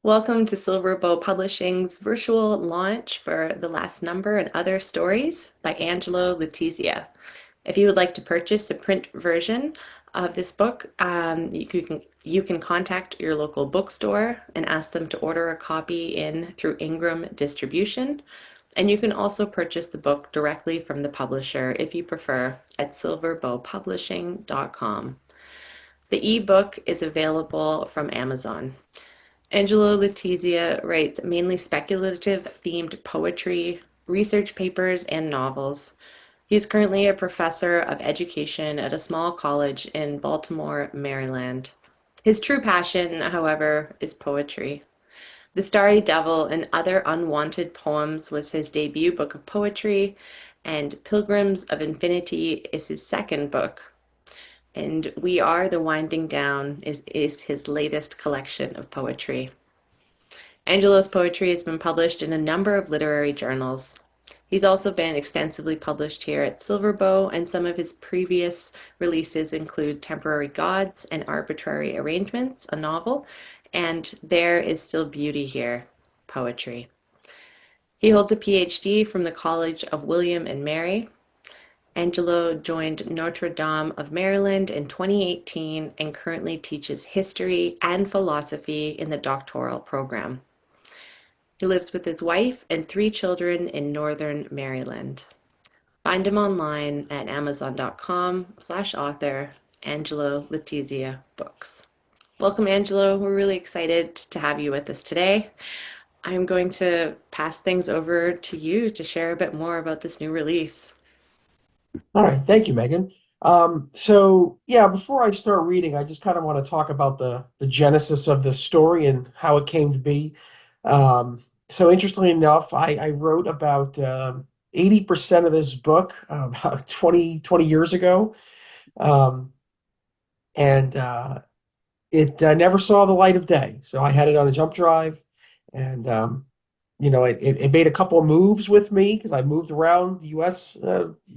Welcome to Silver Bow Publishing's virtual launch for The Last Number and Other Stories by Angelo Letizia. If you would like to purchase a print version of this book, you can contact your local bookstore and ask them to order a copy in through Ingram Distribution. And you can also purchase the book directly from the publisher if you prefer at silverbowpublishing.com. The ebook is available from Amazon. Angelo Letizia writes mainly speculative themed poetry, research papers, and novels. He's currently a professor of education at a small college in Baltimore, Maryland. His true passion, however, is poetry. The Starry Devil and Other Unwanted Poems was his debut book of poetry, and Pilgrims of Infinity is his second book. And We Are the Winding Down is his latest collection of poetry. Angelo's poetry has been published in a number of literary journals. He's also been extensively published here at Silverbow, and some of his previous releases include Temporary Gods and Arbitrary Arrangements, a novel, and There Is Still Beauty Here, poetry. He holds a PhD from the College of William and Mary. Angelo joined Notre Dame of Maryland in 2018 and currently teaches history and philosophy in the doctoral program. He lives with his wife and 3 children in northern Maryland. Find him online at amazon.com/author Angelo Letizia Books. Welcome, Angelo. We're really excited to have you with us today. I'm going to pass things over to you to share a bit more about this new release. All right, thank you, Megan. So yeah, before I start reading, I just kind of want to talk about the genesis of the story and how it came to be. So interestingly enough, I wrote about 80% of this book about 20 years ago, um, and it never saw the light of day. So I had it on a jump drive, and it made a couple of moves with me because I moved around the U.S.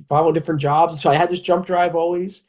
Following different jobs. So I had this jump drive always.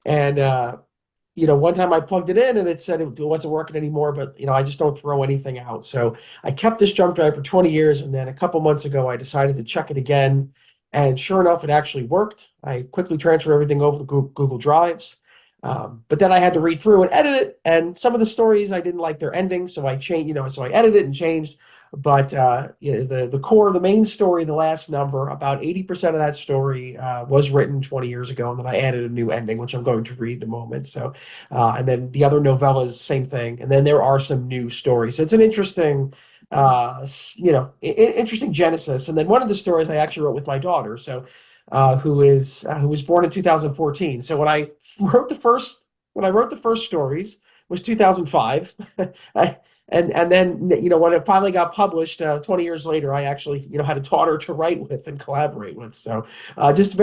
And, one time I plugged it in and it said it wasn't working anymore, but, I just don't throw anything out. So I kept this jump drive for 20 years. And then a couple months ago, I decided to check it again. And sure enough, it actually worked. I quickly transferred everything over to Google Drives. But then I had to read through and edit it. And some of the stories, I didn't like their ending. So I changed, so I edited and changed. But yeah, the core, the main story, the last number, about 80% of that story was written 20 years ago, and then I added a new ending, which I'm going to read in a moment. So, and then the other novellas, same thing, and then there are some new stories. So it's an interesting, interesting genesis. And then one of the stories I actually wrote with my daughter, so who was born in 2014. So when I wrote the first stories was 2005. And then when it finally got published 20 years later, I actually had a daughter to write with and collaborate with. So just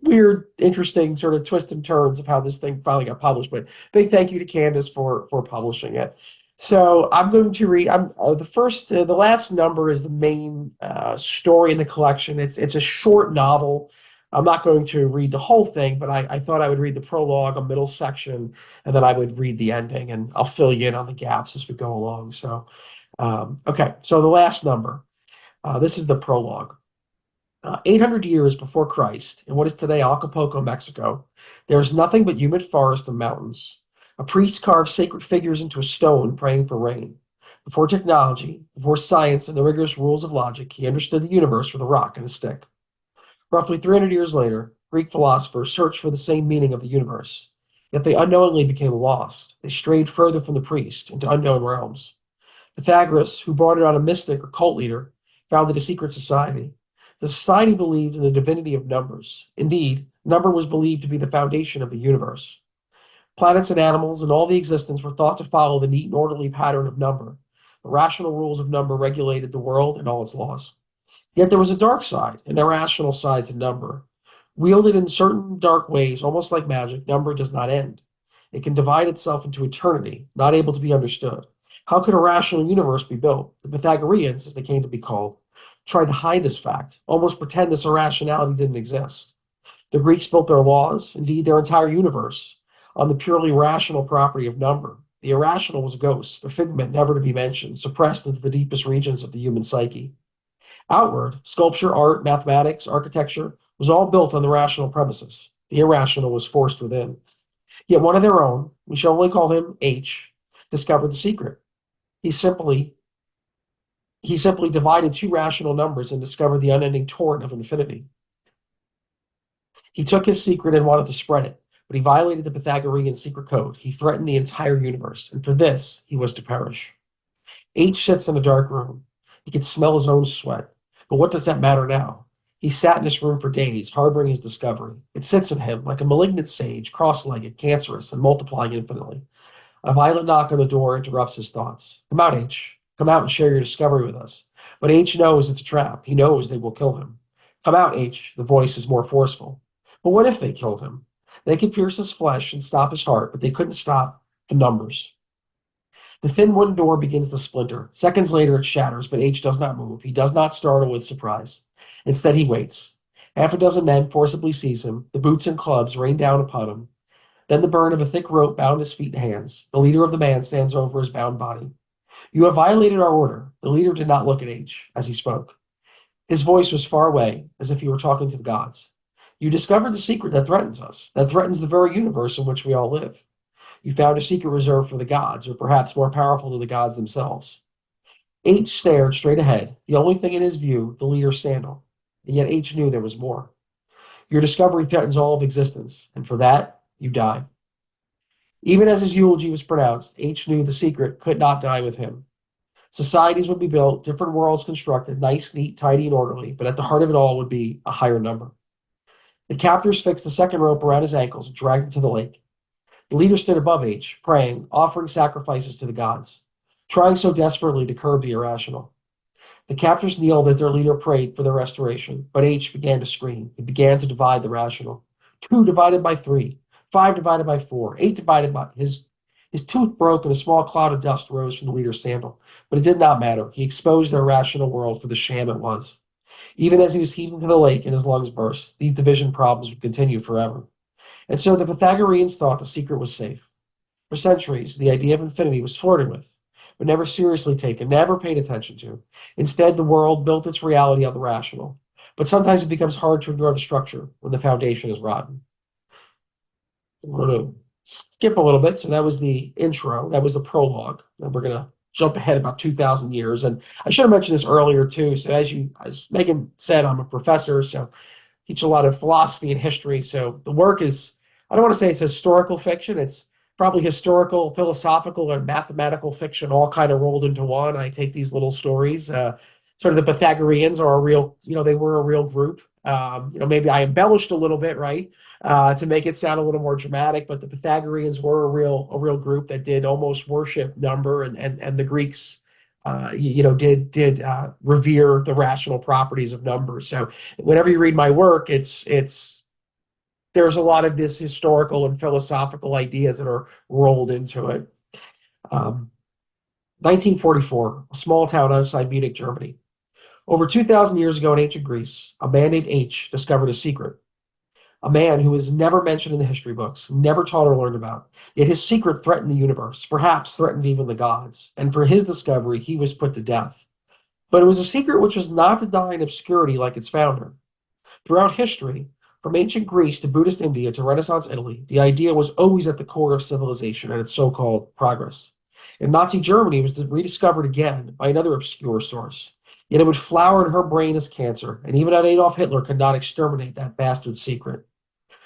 weird, interesting sort of twists and turns of how this thing finally got published. But big thank you to Candace for publishing it. So I'm going to read. I'm the last number is the main story in the collection. It's a short novel. I'm not going to read the whole thing, but I thought I would read the prologue, a middle section, and then I would read the ending, and I'll fill you in on the gaps as we go along. So, okay, so the last number. This is the prologue. 800 years before Christ, in what is today Acapulco, Mexico, there is nothing but humid forest and mountains. A priest carved sacred figures into a stone, praying for rain. Before technology, before science and the rigorous rules of logic, he understood the universe with a rock and a stick. Roughly 300 years later, Greek philosophers searched for the same meaning of the universe, yet they unknowingly became lost. They strayed further from the priest into unknown realms. Pythagoras, who brought it on a mystic or cult leader, founded a secret society. The society believed in the divinity of numbers. Indeed, number was believed to be the foundation of the universe. Planets and animals and all the existence were thought to follow the neat and orderly pattern of number. The rational rules of number regulated the world and all its laws. Yet there was a dark side, an irrational side to number. Wielded in certain dark ways, almost like magic, number does not end. It can divide itself into eternity, not able to be understood. How could a rational universe be built? The Pythagoreans, as they came to be called, tried to hide this fact, almost pretend this irrationality didn't exist. The Greeks built their laws, indeed their entire universe, on the purely rational property of number. The irrational was a ghost, a figment never to be mentioned, suppressed into the deepest regions of the human psyche. Outward, sculpture, art, mathematics, architecture was all built on the rational premises. The irrational was forced within. Yet one of their own, we shall only call him H, discovered the secret. He simply he simply divided two rational numbers and discovered the unending torrent of infinity. He took his secret and wanted to spread it, but he violated the Pythagorean secret code. He threatened the entire universe, and for this he was to perish. H sits in a dark room. He can smell his own sweat. But what does that matter now? He sat in this room for days, harboring his discovery. It sits in him like a malignant sage, cross-legged, cancerous, and multiplying infinitely. A violent knock on the door interrupts his thoughts. Come out, H. Come out and share your discovery with us. But H knows it's a trap. He knows they will kill him. Come out, H. The voice is more forceful. But what if they killed him? They could pierce his flesh and stop his heart, but they couldn't stop the numbers. The thin wooden door begins to splinter. Seconds later, it shatters, but H does not move. He does not startle with surprise. Instead, he waits. Half a dozen men forcibly seize him. The boots and clubs rain down upon him. Then the burn of a thick rope bound his feet and hands. The leader of the band stands over his bound body. You have violated our order. The leader did not look at H as he spoke. His voice was far away, as if he were talking to the gods. You discovered the secret that threatens us, that threatens the very universe in which we all live. You found a secret reserved for the gods, or perhaps more powerful than the gods themselves. H stared straight ahead, the only thing in his view, the leader's sandal. And yet H knew there was more. Your discovery threatens all of existence, and for that, you die. Even as his eulogy was pronounced, H knew the secret could not die with him. Societies would be built, different worlds constructed, nice, neat, tidy, and orderly, but at the heart of it all would be a higher number. The captors fixed the second rope around his ankles and dragged him to the lake. The leader stood above H, praying, offering sacrifices to the gods, trying so desperately to curb the irrational. The captors kneeled as their leader prayed for their restoration, but H began to scream. He began to divide the rational. Two divided by three, five divided by four, eight divided by his tooth broke and a small cloud of dust rose from the leader's sandal. But it did not matter. He exposed the irrational world for the sham it was. Even as he was heaving to the lake and his lungs burst, these division problems would continue forever. And so the Pythagoreans thought the secret was safe. For centuries, the idea of infinity was flirted with, but never seriously taken, never paid attention to. Instead, the world built its reality on the rational. But sometimes it becomes hard to ignore the structure when the foundation is rotten. We're going to skip a little bit. So that was the intro. That was the prologue. And we're going to jump ahead about 2,000 years. And I should have mentioned this earlier, too. So as Megan said, I'm a professor, so teach a lot of philosophy and history. So the work is, I don't want to say it's historical fiction. It's probably historical, philosophical, and mathematical fiction all kind of rolled into one. I take these little stories. Sort of the Pythagoreans are a real, they were a real group. Maybe I embellished a little bit, right, to make it sound a little more dramatic. But the Pythagoreans were a real group that did almost worship number, and the Greeks, did revere the rational properties of numbers. So whenever you read my work, it's there's a lot of this historical and philosophical ideas that are rolled into it. Um, 1944, a small town outside Munich, Germany. Over 2,000 years ago in ancient Greece, a man named H discovered a secret. A man who is never mentioned in the history books, never taught or learned about. Yet his secret threatened the universe, perhaps threatened even the gods. And for his discovery, he was put to death. But it was a secret which was not to die in obscurity like its founder. Throughout history, from ancient Greece to Buddhist India to Renaissance Italy, the idea was always at the core of civilization and its so-called progress. In Nazi Germany, it was rediscovered again by another obscure source. Yet it would flower in her brain as cancer, and even Adolf Hitler could not exterminate that bastard secret.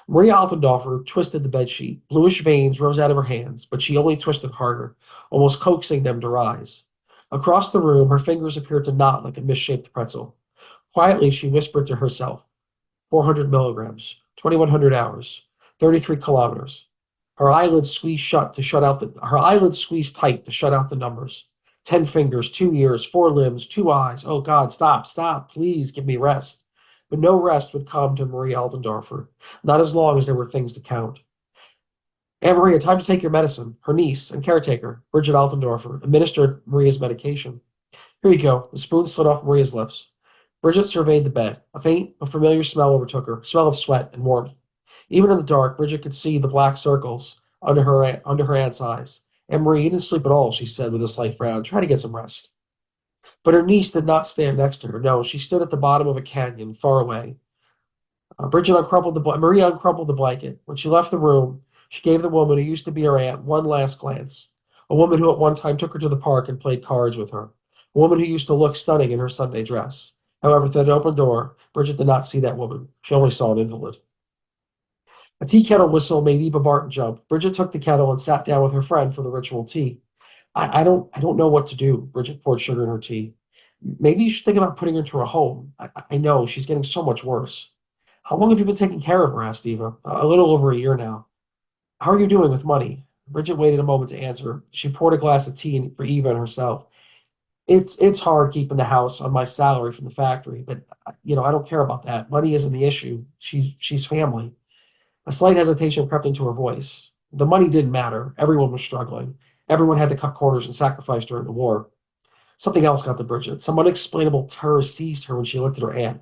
Maria Altendorfer twisted the bedsheet. Bluish veins rose out of her hands, but she only twisted harder, almost coaxing them to rise. Across the room, her fingers appeared to knot like a misshaped pretzel. Quietly, she whispered to herself, 400 milligrams, 2,100 hours, 33 kilometers. Her eyelids squeezed tight to shut out the numbers. 10 fingers, 2 ears, 4 limbs, 2 eyes. Oh God, stop, please give me rest. But no rest would come to Marie Altendorfer, not as long as there were things to count. Aunt Maria, time to take your medicine. Her niece and caretaker, Bridget Altendorfer, administered Maria's medication. Here you go. The spoon slid off Maria's lips. Bridget surveyed the bed. A faint but familiar smell overtook her, a smell of sweat and warmth. Even in the dark, Bridget could see the black circles under her aunt's eyes. Anne Marie, you didn't sleep at all, she said with a slight frown. Try to get some rest. But her niece did not stand next to her. No, she stood at the bottom of a canyon, far away. Maria uncrumpled the blanket. When she left the room, she gave the woman who used to be her aunt one last glance. A woman who at one time took her to the park and played cards with her. A woman who used to look stunning in her Sunday dress. However, through the open door, Bridget did not see that woman. She only saw an invalid. A tea kettle whistle made Eva Barton jump. Bridget took the kettle and sat down with her friend for the ritual tea. I don't know what to do. Bridget poured sugar in her tea. Maybe you should think about putting her into a home. I know she's getting so much worse. How long have you been taking care of her? Asked Eva. A little over a year now. How are you doing with money? Bridget waited a moment to answer. She poured a glass of tea for Eva and herself. It's hard keeping the house on my salary from the factory, but I don't care about that. Money isn't the issue. She's family. A slight hesitation crept into her voice. The money didn't matter. Everyone was struggling. Everyone had to cut corners and sacrifice during the war. Something else got to Bridget. Some unexplainable terror seized her when she looked at her aunt.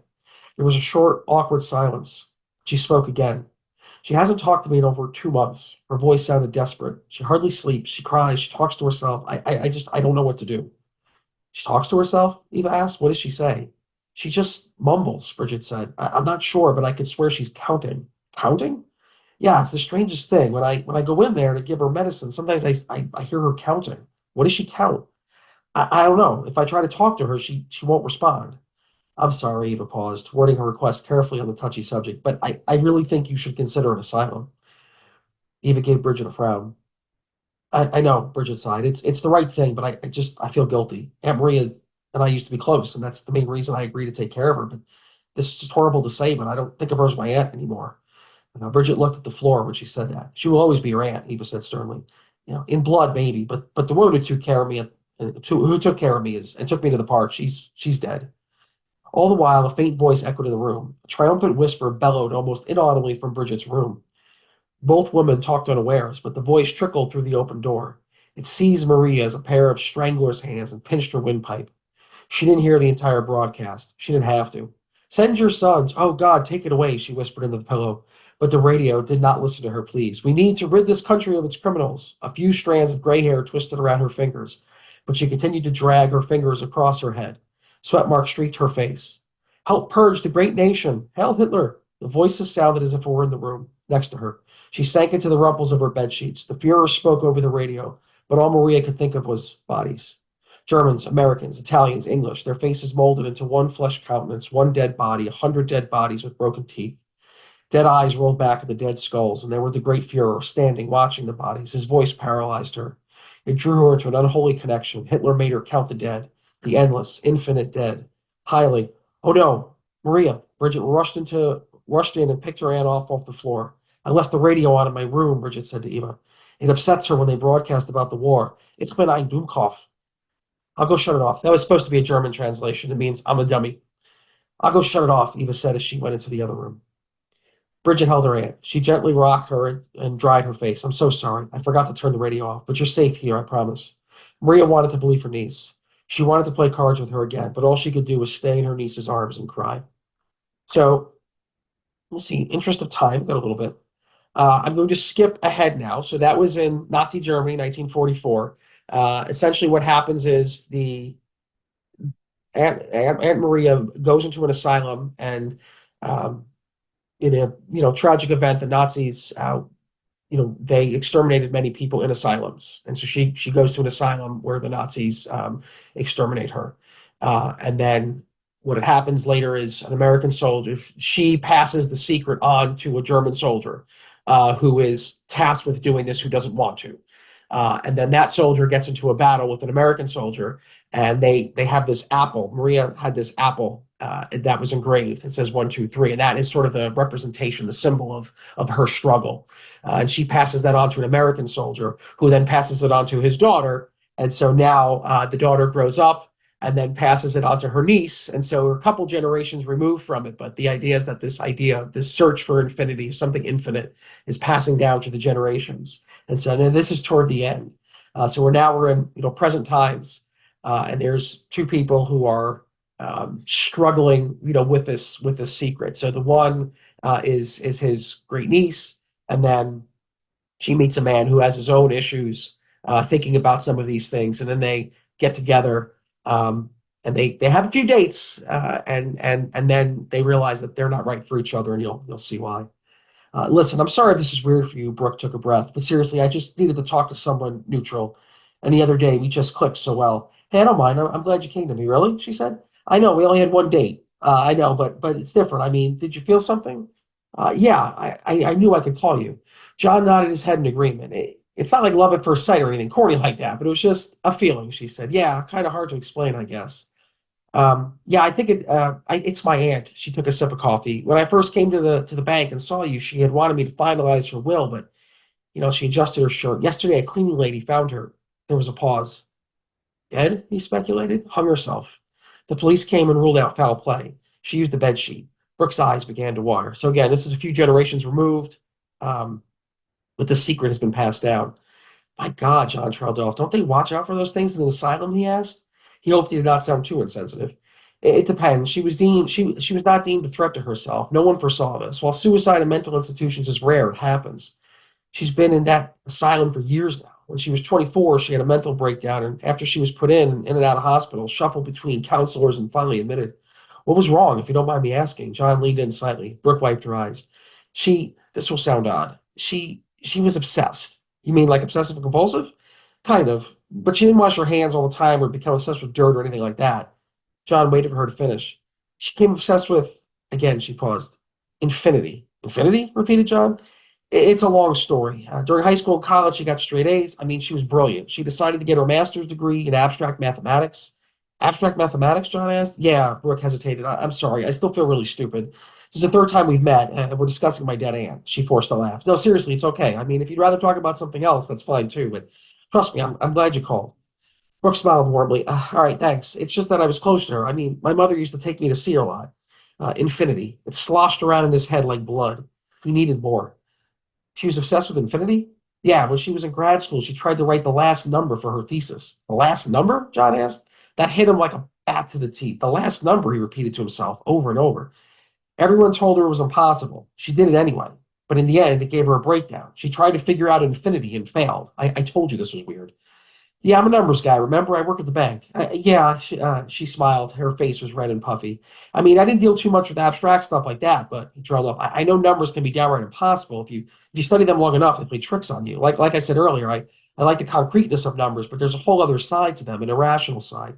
There was a short, awkward silence. She spoke again. She hasn't talked to me in over 2 months. Her voice sounded desperate. She hardly sleeps. She cries. She talks to herself. I don't know what to do. She talks to herself? Eva asked. What does she say? She just mumbles, Bridget said. I'm not sure, but I could swear she's counting. Counting? Yeah, it's the strangest thing. When I go in there to give her medicine, sometimes I hear her counting. What does she count? I don't know. If I try to talk to her, she won't respond. I'm sorry, Eva paused, wording her request carefully on the touchy subject, but I really think you should consider an asylum. Eva gave Bridget a frown. I know, Bridget sighed. It's the right thing, but I feel guilty. Aunt Maria and I used to be close, and that's the main reason I agreed to take care of her. But this is just horrible to say, but I don't think of her as my aunt anymore. Bridget looked at the floor when she said that. She will always be your aunt, Eva said sternly. In blood, maybe, but the woman who took care of me, who took care of me and took me to the park, she's dead. All the while, a faint voice echoed in the room. A triumphant whisper bellowed almost inaudibly from Bridget's room. Both women talked unawares, but the voice trickled through the open door. It seized Maria as a pair of strangler's hands and pinched her windpipe. She didn't hear the entire broadcast. She didn't have to. Send your sons. Oh, God, take it away, she whispered into the pillow. But the radio did not listen to her pleas. We need to rid this country of its criminals. A few strands of gray hair twisted around her fingers, but she continued to drag her fingers across her head. Sweat marks streaked her face. Help purge the great nation. Hail Hitler. The voices sounded as if it were in the room next to her. She sank into the rumples of her bed sheets. The Fuhrer spoke over the radio, but all Maria could think of was bodies. Germans, Americans, Italians, English, their faces molded into one flesh countenance, one dead body, 100 dead bodies with broken teeth. Dead eyes rolled back at the dead skulls, and there were the great Fuhrer standing, watching the bodies. His voice paralyzed her. It drew her to an unholy connection. Hitler made her count the dead, the endless, infinite dead. Highly, oh no, Maria! Bridget rushed in and picked her aunt off the floor. I left the radio on in my room, Bridget said to Eva. It upsets her when they broadcast about the war. Ich bin ein Dummkopf. I'll go shut it off. That was supposed to be a German translation. It means I'm a dummy. I'll go shut it off, Eva said as she went into the other room. Bridget held her aunt. She gently rocked her and dried her face. I'm so sorry. I forgot to turn the radio off, but you're safe here, I promise. Maria wanted to believe her niece. She wanted to play cards with her again, but all she could do was stay in her niece's arms and cry. So, let's see, interest of time, got a little bit. I'm going to skip ahead now. So that was in Nazi Germany, 1944. Essentially, what happens is the Aunt Maria goes into an asylum, and um, in a tragic event, the Nazis they exterminated many people in asylums, and so she goes to an asylum where the Nazis exterminate her, and then what happens later is an American soldier. She passes the secret on to a German soldier who is tasked with doing this, who doesn't want to. And then that soldier gets into a battle with an American soldier, and they have this apple. Maria had this apple that was engraved. It says 1, 2, 3, and that is sort of the representation, the symbol of her struggle. And she passes that on to an American soldier, who then passes it on to his daughter. And so now the daughter grows up and then passes it on to her niece. And so we're a couple generations removed from it. But the idea is that this search for infinity, something infinite, is passing down to the generations. And so then this is toward the end. So we're in present times, and there's two people who are struggling with this secret. So the one is his great niece, and then she meets a man who has his own issues thinking about some of these things, and then they get together, um, and they have a few dates, and then they realize that they're not right for each other, and you'll see why. Listen, I'm sorry if this is weird for you. Brooke took a breath, but seriously, I just needed to talk to someone neutral. And the other day, we just clicked so well. Hey, I don't mind. I'm glad you came to me. Really? She said. I know we only had one date. I know, but it's different. I mean, did you feel something? Yeah, I knew I could call you. John nodded his head in agreement. It's not like love at first sight or anything corny like that, but it was just a feeling. She said. Yeah, kind of hard to explain, I guess. Yeah, I think it's my aunt. She took a sip of coffee. When I first came to the bank and saw you, she had wanted me to finalize her will, but she adjusted her shirt. Yesterday, a cleaning lady found her. There was a pause. Dead, he speculated. Hung herself. The police came and ruled out foul play. She used the bed sheet. Brooke's eyes began to water. So again, this is a few generations removed, um, but the secret has been passed down. My God, John Treldoff, don't they watch out for those things in an asylum? He asked. He hoped he did not sound too insensitive. It depends. She was not deemed a threat to herself. No one foresaw this. While suicide in mental institutions is rare, it happens. She's been in that asylum for years now. When she was 24, she had a mental breakdown, and after she was put in and out of hospital, shuffled between counselors and finally admitted. What was wrong, if you don't mind me asking? John leaned in slightly. Brooke wiped her eyes. This will sound odd. She was obsessed. You mean like obsessive compulsive? Kind of. But she didn't wash her hands all the time or become obsessed with dirt or anything like that. John waited for her to finish. She became obsessed with, again, she paused, infinity. Infinity? Repeated John. It's a long story. During high school and college, she got straight A's. I mean, she was brilliant. She decided to get her master's degree in abstract mathematics. Abstract mathematics, John asked. Yeah, Brooke hesitated. I'm sorry. I still feel really stupid. This is the third time we've met, and we're discussing my dead aunt. She forced a laugh. No, seriously, it's okay. I mean, if you'd rather talk about something else, that's fine too. But trust me, I'm glad you called. Brooke smiled warmly. All right, thanks. It's just that I was close to her. I mean, my mother used to take me to see her a lot. Infinity. It sloshed around in his head like blood. He needed more. She was obsessed with infinity? Yeah, when she was in grad school, she tried to write the last number for her thesis. The last number? John asked. That hit him like a bat to the teeth. The last number, he repeated to himself over and over. Everyone told her it was impossible. She did it anyway. But in the end, it gave her a breakdown. She tried to figure out infinity and failed. I told you this was weird. Yeah, I'm a numbers guy. Remember, I work at the bank. Yeah, she smiled. Her face was red and puffy. I mean, I didn't deal too much with abstract stuff like that, but he trailed up. I know numbers can be downright impossible if you study them long enough. They play tricks on you. Like I said earlier, I like the concreteness of numbers, but there's a whole other side to them, an irrational side.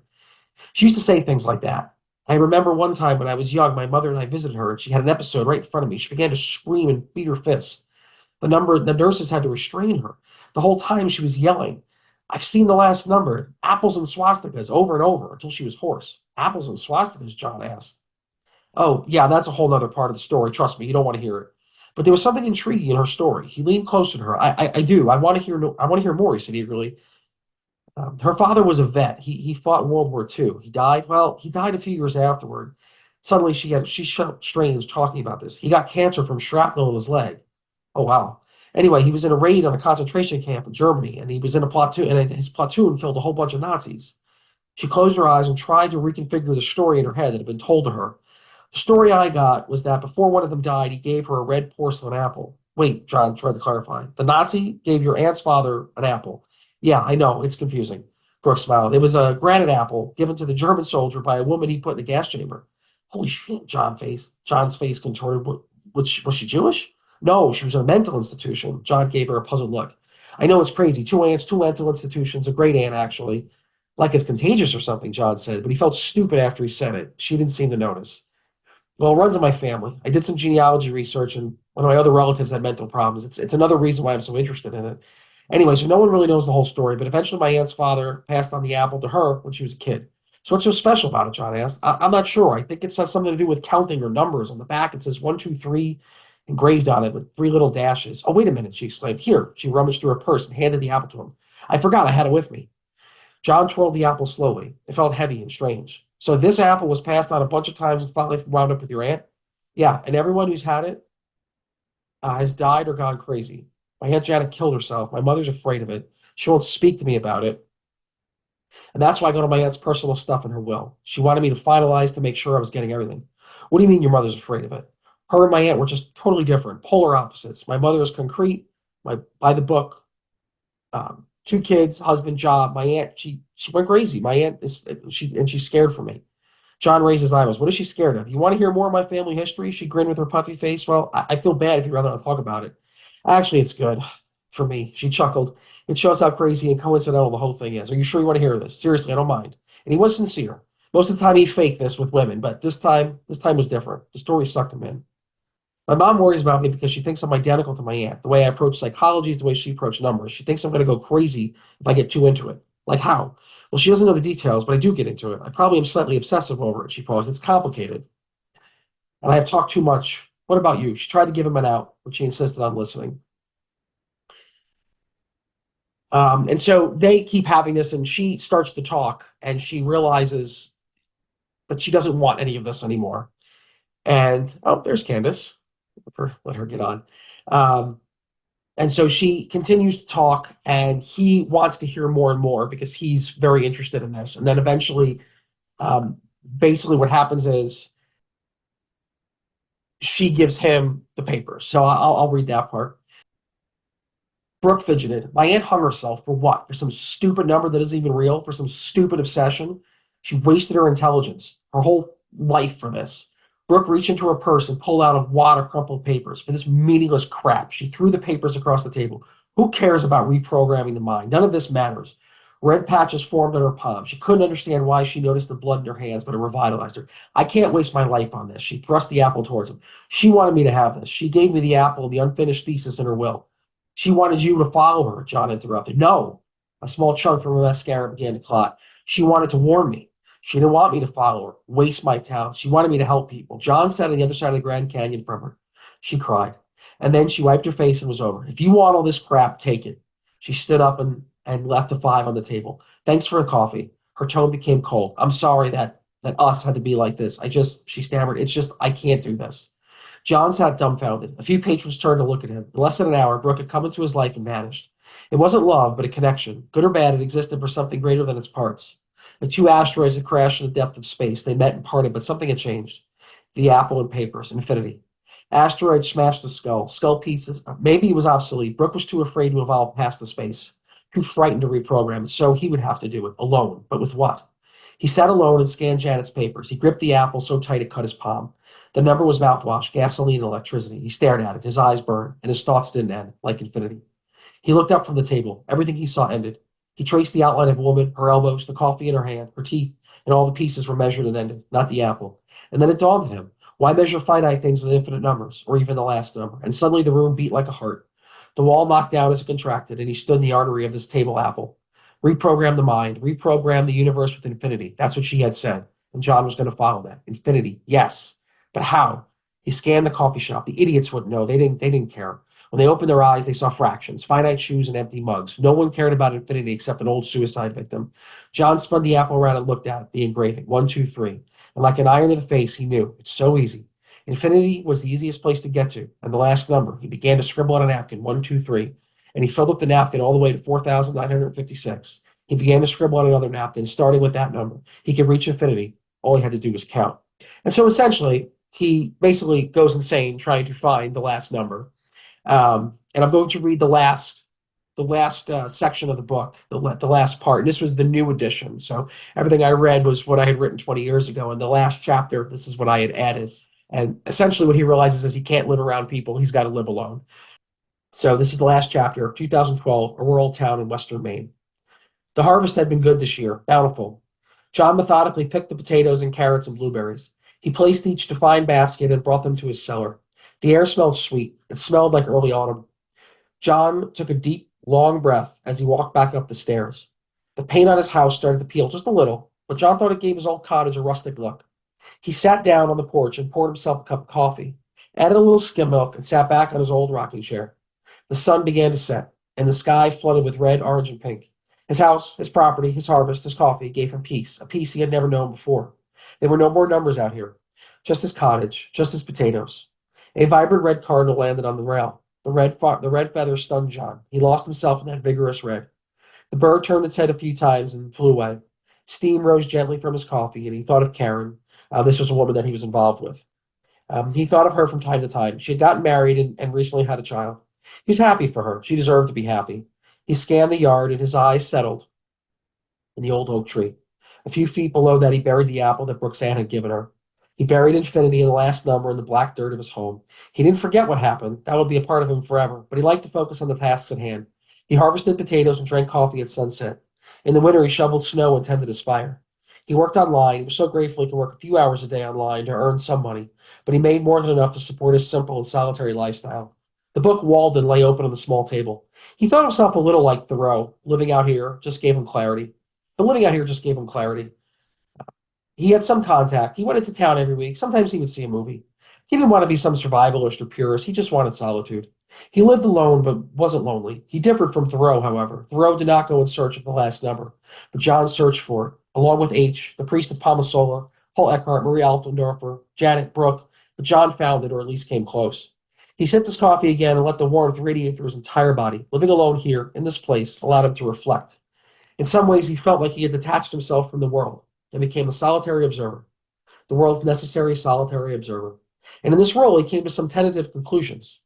She used to say things like that. I remember one time when I was young, my mother and I visited her, and she had an episode right in front of me. She began to scream and beat her fists. The nurses had to restrain her. The whole time she was yelling, I've seen the last number, apples and swastikas, over and over until she was hoarse. Apples and swastikas, John asked. Oh, yeah, that's a whole other part of the story. Trust me, you don't want to hear it. But there was something intriguing in her story. He leaned closer to her. I do. I want to hear. I want to hear more. He said eagerly. Her father was a vet. He fought in World War II. He died. Well, he died a few years afterward. Suddenly, she felt strange talking about this. He got cancer from shrapnel in his leg. Oh wow. Anyway, he was in a raid on a concentration camp in Germany, and he was in a platoon, and his platoon killed a whole bunch of Nazis. She closed her eyes and tried to reconfigure the story in her head that had been told to her. The story I got was that before one of them died, he gave her a red porcelain apple. Wait, John tried to clarify. The Nazi gave your aunt's father an apple. Yeah, I know, it's confusing. Brooks smiled. It was a granite apple given to the German soldier by a woman he put in the gas chamber. Holy shit, John's face contorted. Was she Jewish? No, she was in a mental institution. John gave her a puzzled look. I know it's crazy. Two aunts, two mental institutions, a great aunt, actually. Like it's contagious or something, John said, but he felt stupid after he said it. She didn't seem to notice. Well, it runs in my family. I did some genealogy research, and one of my other relatives had mental problems. It's another reason why I'm so interested in it. Anyway, so no one really knows the whole story, but eventually my aunt's father passed on the apple to her when she was a kid. So what's so special about it, John asked. I'm not sure. I think it has something to do with counting or numbers. On the back, it says 1, 2, 3 engraved on it with three little dashes. Oh, wait a minute, she exclaimed. Here, she rummaged through her purse and handed the apple to him. I forgot I had it with me. John twirled the apple slowly. It felt heavy and strange. So this apple was passed on a bunch of times and finally wound up with your aunt? Yeah, and everyone who's had it has died or gone crazy. My Aunt Janet killed herself. My mother's afraid of it. She won't speak to me about it. And that's why I go to my aunt's personal stuff in her will. She wanted me to finalize to make sure I was getting everything. What do you mean your mother's afraid of it? Her and my aunt were just totally different, polar opposites. My mother is concrete, my by the book, Two kids, husband, job. My aunt, she went crazy. My aunt is she's scared for me. John raised his eyebrows. What is she scared of? You want to hear more of my family history? She grinned with her puffy face. Well, I feel bad if you'd rather not talk about it. Actually, it's good for me. She chuckled. It shows how crazy and coincidental the whole thing is. Are you sure you want to hear this? Seriously, I don't mind. And he was sincere. Most of the time he faked this with women, but this time was different. The story sucked him in. My mom worries about me because she thinks I'm identical to my aunt. The way I approach psychology is the way she approached numbers. She thinks I'm going to go crazy if I get too into it. Like how? Well, she doesn't know the details, but I do get into it. I probably am slightly obsessive over it, she paused. It's complicated, and I have talked too much. What about you? She tried to give him an out, but she insisted on listening. And so they keep having this, and she starts to talk, and she realizes that she doesn't want any of this anymore. And oh, there's Candace. Let her get on. Um, And so she continues to talk, and he wants to hear more and more because he's very interested in this. And then eventually, um, basically, what happens is she gives him the papers. So I'll read that part. Brooke fidgeted. My aunt hung herself for what? For some stupid number that isn't even real? For some stupid obsession? She wasted her intelligence, her whole life for this. Brooke reached into her purse and pulled out a wad of crumpled papers for this meaningless crap. She threw the papers across the table. Who cares about reprogramming the mind? None of this matters. Red patches formed on her palm. She couldn't understand why she noticed the blood in her hands, but it revitalized her. I can't waste my life on this. She thrust the apple towards him. She wanted me to have this. She gave me the apple and the unfinished thesis in her will. She wanted you to follow her, John interrupted. No. A small chunk from her mascara began to clot. She wanted to warn me. She didn't want me to follow her, waste my talent. She wanted me to help people. John sat on the other side of the Grand Canyon from her. She cried. And then she wiped her face and was over. If you want all this crap, take it. She stood up and left a five on the table. Thanks for the coffee. Her tone became cold. I'm sorry that us had to be like this. She stammered, it's just, I can't do this. John sat dumbfounded. A few patrons turned to look at him. In less than an hour, Brooke had come into his life and vanished. It wasn't love, but a connection. Good or bad, it existed for something greater than its parts. Like two asteroids had crashed in the depth of space. They met and parted, but something had changed. The apple and papers, infinity. Asteroid smashed the skull. Skull pieces. Maybe it was obsolete. Brooke was too afraid to evolve past the space. Too frightened to reprogram it, so he would have to do it alone. But with what? He sat alone and scanned Janet's papers. He gripped the apple so tight it cut his palm. The number was mouthwash, gasoline, and electricity. He stared at it. His eyes burned, and his thoughts didn't end, like infinity. He looked up from the table. Everything he saw ended. He traced the outline of a woman, her elbows, the coffee in her hand, her teeth, and all the pieces were measured and ended, not the apple. And then it dawned on him. Why measure finite things with infinite numbers, or even the last number? And suddenly the room beat like a heart. The wall knocked down as it contracted, and he stood in the artery of this table apple. Reprogram the mind, reprogram the universe with infinity. That's what she had said. And John was going to follow that. Infinity, yes. But how? He scanned the coffee shop. The idiots wouldn't know. They didn't care. When they opened their eyes, they saw fractions, finite shoes, and empty mugs. No one cared about infinity except an old suicide victim. John spun the apple around and looked at it, the engraving. One, two, three. And like an iron to the face, he knew. It's so easy. Infinity was the easiest place to get to. And the last number, he began to scribble on a napkin, one, two, three. And he filled up the napkin all the way to 4,956. He began to scribble on another napkin, starting with that number. He could reach infinity. All he had to do was count. And so essentially, he basically goes insane trying to find the last number. And I'm going to read the last section of the book, the last part. And this was the new edition. So everything I read was what I had written 20 years ago. And the last chapter, this is what I had added. And essentially, what he realizes is he can't live around people. He's got to live alone. So this is the last chapter, 2012, a rural town in western Maine. The harvest had been good this year, bountiful. John methodically picked the potatoes and carrots and blueberries. He placed each to fine basket and brought them to his cellar. The air smelled sweet. It smelled like early autumn. John took a deep, long breath as he walked back up the stairs. The paint on his house started to peel just a little, but John thought it gave his old cottage a rustic look. He sat down on the porch and poured himself a cup of coffee, added a little skim milk, and sat back on his old rocking chair. The sun began to set, and the sky flooded with red, orange, and pink. His house, his property, his harvest, his coffee gave him peace, a peace he had never known before. There were no more numbers out here, just his cottage, just his potatoes. A vibrant red cardinal landed on the rail. The red feather stunned John. He lost himself in that vigorous red. The bird turned its head a few times and flew away. Steam rose gently from his coffee, and he thought of Karen. This was a woman that he was involved with. He thought of her from time to time. She had gotten married and recently had a child. He was happy for her. She deserved to be happy. He scanned the yard, and his eyes settled in the old oak tree. A few feet below that, he buried the apple that Brooks Ann had given her. He buried infinity and the last number in the black dirt of his home. He didn't forget what happened. That would be a part of him forever, but he liked to focus on the tasks at hand. He harvested potatoes and drank coffee at sunset. In the winter, he shoveled snow and tended his fire. He worked online. He was so grateful he could work a few hours a day online to earn some money, but he made more than enough to support his simple and solitary lifestyle. The book Walden lay open on the small table. He thought himself a little like Thoreau. Living out here just gave him clarity. But living out here just gave him clarity. He had some contact. He went into town every week. Sometimes he would see a movie. He didn't want to be some survivalist or purist. He just wanted solitude. He lived alone, but wasn't lonely. He differed from Thoreau, however. Thoreau did not go in search of the last number, but John searched for it, along with H., the priest of Palmasola, Paul Eckhart, Marie Altendorfer, Janet Brooke. But John found it, or at least came close. He sipped his coffee again and let the warmth radiate through his entire body. Living alone here, in this place, allowed him to reflect. In some ways, he felt like he had detached himself from the world and became a solitary observer, the world's necessary solitary observer. And in this role, he came to some tentative conclusions.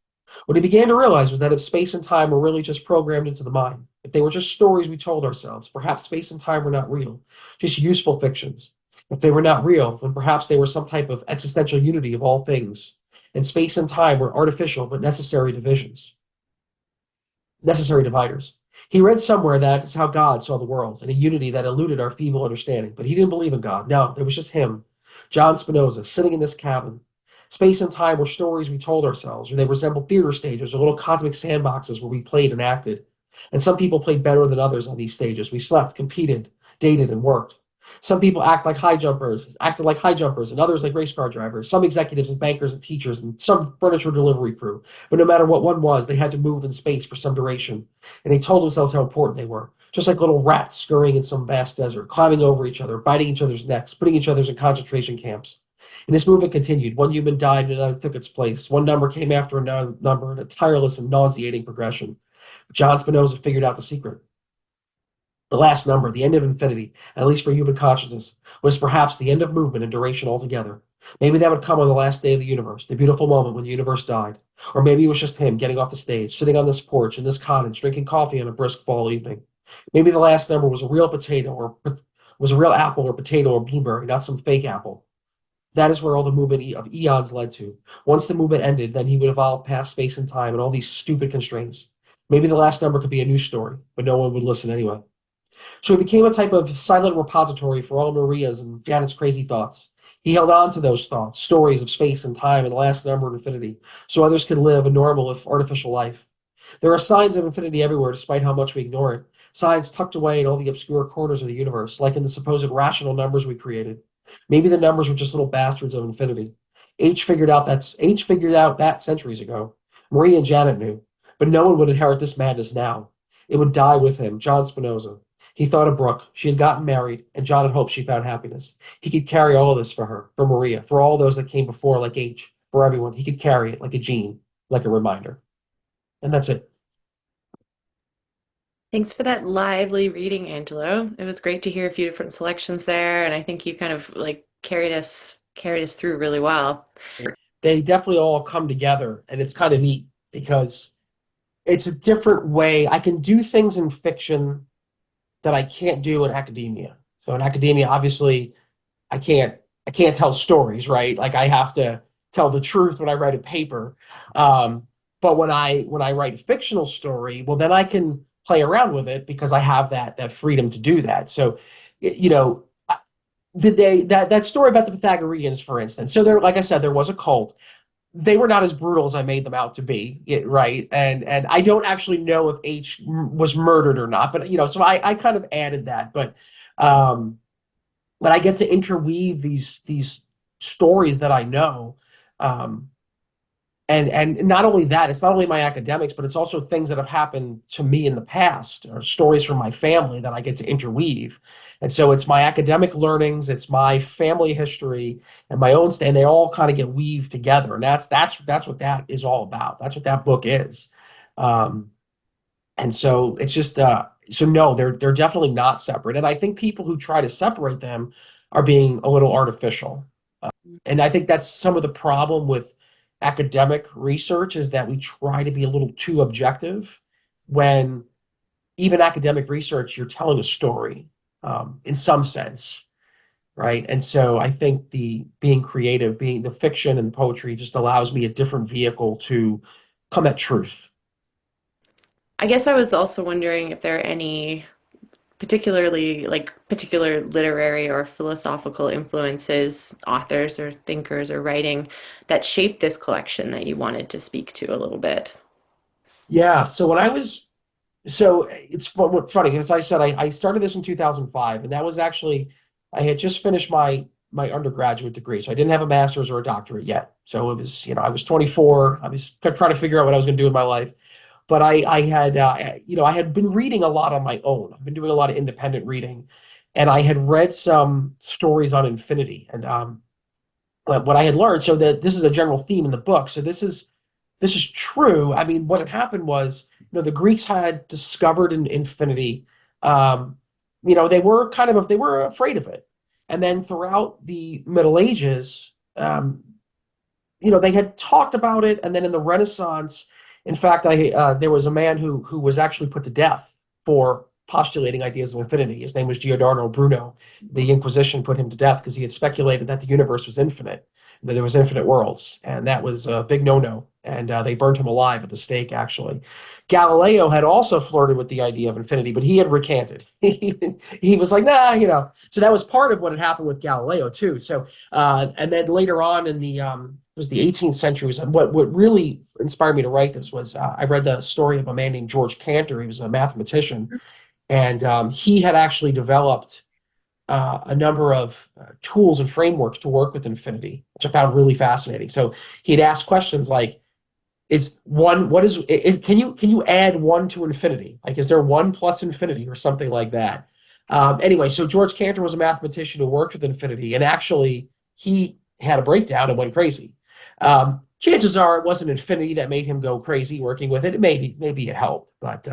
What he began to realize was that if space and time were really just programmed into the mind, if they were just stories we told ourselves, perhaps space and time were not real, just useful fictions. If they were not real, then perhaps they were some type of existential unity of all things, and space and time were artificial but necessary dividers. He read somewhere that is how God saw the world, in a unity that eluded our feeble understanding. But he didn't believe in God. No, there was just him, John Spinoza, sitting in this cabin. Space and time were stories we told ourselves, or they resembled theater stages or little cosmic sandboxes where we played and acted. And some people played better than others on these stages. We slept, competed, dated, and worked. Some people acted like high jumpers, and others like race car drivers. Some executives and bankers and teachers, and some furniture delivery crew. But no matter what one was, they had to move in space for some duration, and they told themselves how important they were, just like little rats scurrying in some vast desert, climbing over each other, biting each other's necks, putting each other's in concentration camps. And this movement continued. One human died and another took its place. One number came after another number in a tireless and nauseating progression. John Spinoza figured out the secret. The last number, the end of infinity, at least for human consciousness, was perhaps the end of movement and duration altogether. Maybe that would come on the last day of the universe, the beautiful moment when the universe died. Or maybe it was just him getting off the stage, sitting on this porch in this cottage, drinking coffee on a brisk fall evening. Maybe the last number was a real potato or was a real apple or potato or blueberry, not some fake apple. That is where all the movement of eons led to. Once the movement ended, then he would evolve past space and time and all these stupid constraints. Maybe the last number could be a new story, but no one would listen anyway. So he became a type of silent repository for all Maria's and Janet's crazy thoughts. He held on to those thoughts, stories of space and time and the last number of infinity, so others could live a normal, if artificial, life. There are signs of infinity everywhere, despite how much we ignore it. Signs tucked away in all the obscure corners of the universe, like in the supposed rational numbers we created. Maybe the numbers were just little bastards of infinity. H figured out that centuries ago. Marie and Janet knew, but no one would inherit this madness now. It would die with him, John Spinoza. He thought of Brooke. She had gotten married, and John had hoped she found happiness. He could carry all of this for her, for Maria, for all those that came before, like H, for everyone. He could carry it like a gene, like a reminder. And that's it. Thanks for that lively reading, Angelo. It was great to hear a few different selections there, and I think you kind of like carried us through really well. They definitely all come together, and it's kind of neat because it's a different way. I can do things in fiction that I can't do in academia. So in academia, obviously, I can't I can't tell stories, right? Like I have to tell the truth when I write a paper. Um, but when I write a fictional story, well, then I can play around with it because I have that freedom to do that. So, you know, did they that story about the Pythagoreans, for instance? So there, like I said, there was a cult. They were not as brutal as I made them out to be, right? And I don't actually know if H was murdered or not, but so I kind of added that, um, but I get to interweave these stories that I know, um, and not only that, it's not only my academics, but it's also things that have happened to me in the past or stories from my family that I get to interweave. And so it's my academic learnings, it's my family history, and my own and they all kind of get weaved together. And that's what that is all about. That's what that book is. Um, and so it's just so no, they're definitely not separate. And I think people who try to separate them are being a little artificial. And I think that's some of the problem with academic research is that we try to be a little too objective when even academic research, you're telling a story in some sense, right? And so I think the being creative, being the fiction and poetry just allows me a different vehicle to come at truth. I guess I was also wondering if there are any particularly like particular literary or philosophical influences, authors or thinkers or writing that shaped this collection that you wanted to speak to a little bit. Yeah. So when I was so it's funny because I said I started this in 2005, and that was actually I had just finished my undergraduate degree, so I didn't have a master's or a doctorate yet. So it was, I was 24. I was trying to figure out what I was going to do in my life. But I had I had been reading a lot on my own. I've been doing a lot of independent reading, and I had read some stories on infinity and what I had learned. So that this is a general theme in the book. So this is true. I mean, what had happened was, the Greeks had discovered in infinity. Um, they were they were afraid of it, and then throughout the Middle Ages, they had talked about it, and then in the Renaissance, in fact, I there was a man who was actually put to death for postulating ideas of infinity. His name was Giordano Bruno. The Inquisition put him to death because he had speculated that the universe was infinite, that there was infinite worlds, and that was a big no-no. And they burned him alive at the stake, actually. Galileo had also flirted with the idea of infinity, but he had recanted. He was like, nah, So that was part of what had happened with Galileo too. So and then later on in it was the 18th century. Was what really inspired me to write this was I read the story of a man named George Cantor. He was a mathematician, and he had actually developed a number of tools and frameworks to work with infinity, which I found really fascinating. So he'd ask questions like, is one what is can you add one to infinity, like is there one plus infinity or something like that? Anyway, so George Cantor was a mathematician who worked with infinity, and actually he had a breakdown and went crazy. Chances are it wasn't infinity that made him go crazy working with it. Maybe it helped, but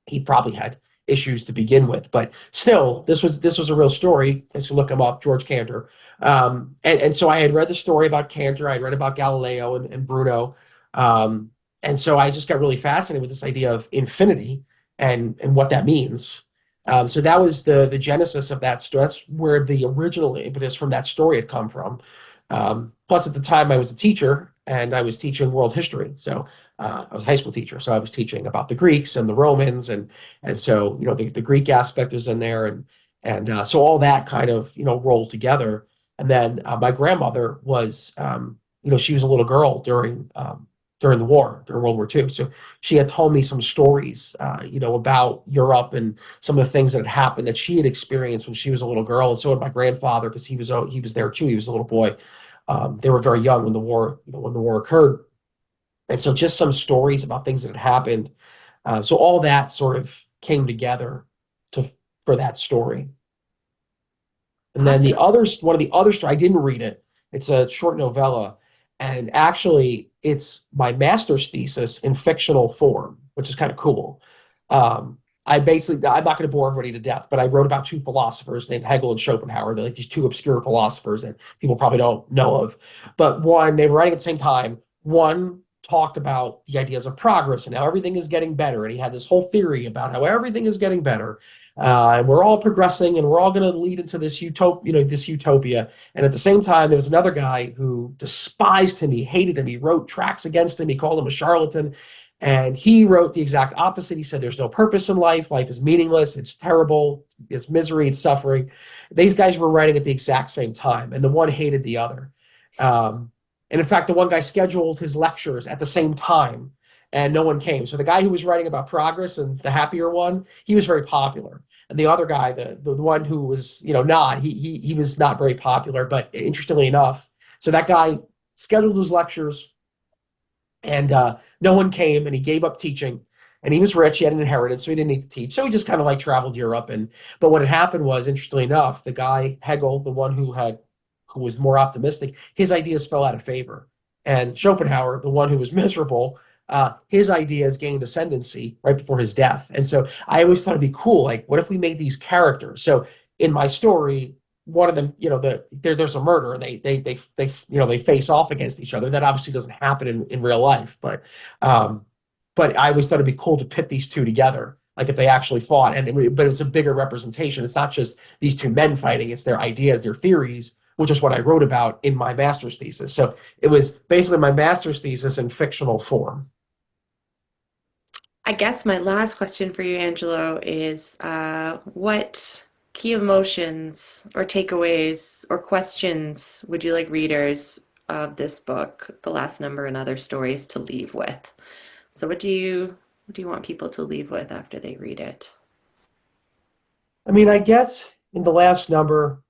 he probably had issues to begin with. But still, this was a real story. As you look him up, George Cantor. And so I had read the story about Cantor. I had read about Galileo and Bruno. Um, and so I just got really fascinated with this idea of infinity and what that means. So that was the genesis of that story. That's where the original impetus from that story had come from. Plus, at the time, I was a teacher and I was teaching world history. So I was a high school teacher, so I was teaching about the Greeks and the Romans, and so the Greek aspect is in there, and so all that kind of rolled together. And then my grandmother was, she was a little girl during the war, during World War II. So she had told me some stories, about Europe and some of the things that had happened that she had experienced when she was a little girl, and so had my grandfather because he was there too. He was a little boy. They were very young when the war occurred, and so just some stories about things that had happened. So all that sort of came together to for that story. And then Awesome. one of the other stories, I didn't read it. It's a short novella, and actually, it's my master's thesis in fictional form, which is kind of cool. I'm not going to bore everybody to death, but I wrote about two philosophers named Hegel and Schopenhauer. They're like these two obscure philosophers that people probably don't know of. But one, they were writing at the same time. One talked about the ideas of progress and how everything is getting better, and he had this whole theory about how everything is getting better, and we're all progressing, and we're all going to lead into this utopia. And at the same time, there was another guy who despised him. He hated him. He wrote tracts against him. He called him a charlatan. And he wrote the exact opposite. He said, there's no purpose in life. Life is meaningless. It's terrible. It's misery. It's suffering. These guys were writing at the exact same time, and the one hated the other. Um, and in fact, the one guy scheduled his lectures at the same time, and no one came. So the guy who was writing about progress and the happier one, he was very popular. And the other guy, the one who was, not, he was not very popular. But interestingly enough, so that guy scheduled his lectures, and no one came, and he gave up teaching. And he was rich; he had an inheritance, so he didn't need to teach. So he just kind of like traveled Europe. And but what had happened was, interestingly enough, the guy Hegel, the one who was more optimistic, his ideas fell out of favor. And Schopenhauer, the one who was miserable, his ideas gained ascendancy right before his death. And so I always thought it'd be cool. Like, what if we made these characters? So in my story, one of them, there's a murder, and they face off against each other. That obviously doesn't happen in real life, but I always thought it'd be cool to pit these two together. like if they actually fought, but it's a bigger representation. It's not just these two men fighting; it's their ideas, their theories, which is what I wrote about in my master's thesis. So it was basically my master's thesis in fictional form. I guess my last question for you, Angelo, is what key emotions or takeaways or questions would you like readers of this book, The Last Number and Other Stories, to leave with? So what do you want people to leave with after they read it? I mean, I guess in the last number,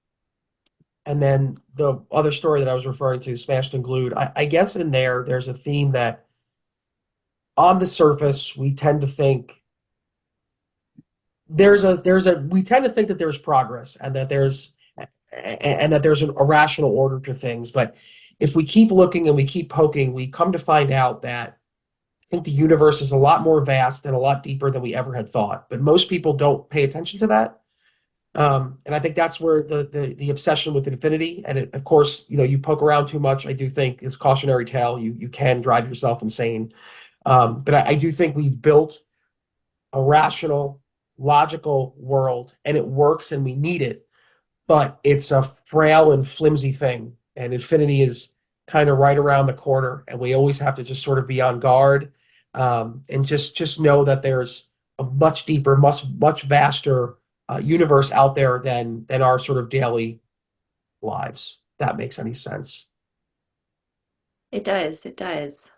and then the other story that I was referring to, Smashed and Glued, I guess in there, there's a theme that on the surface, we tend to think we tend to think that there's progress and that there's a rational order to things. But if we keep looking and we keep poking, we come to find out that I think the universe is a lot more vast and a lot deeper than we ever had thought. But most people don't pay attention to that. And I think that's where the obsession with infinity, and of course, you poke around too much. I do think is cautionary tale. You can drive yourself insane. But I do think we've built a rational, logical world, and it works, and we need it. But it's a frail and flimsy thing, and infinity is kind of right around the corner, and we always have to just sort of be on guard, and just know that there's a much deeper, much vaster universe out there than our sort of daily lives. If that makes any sense. It does. It does.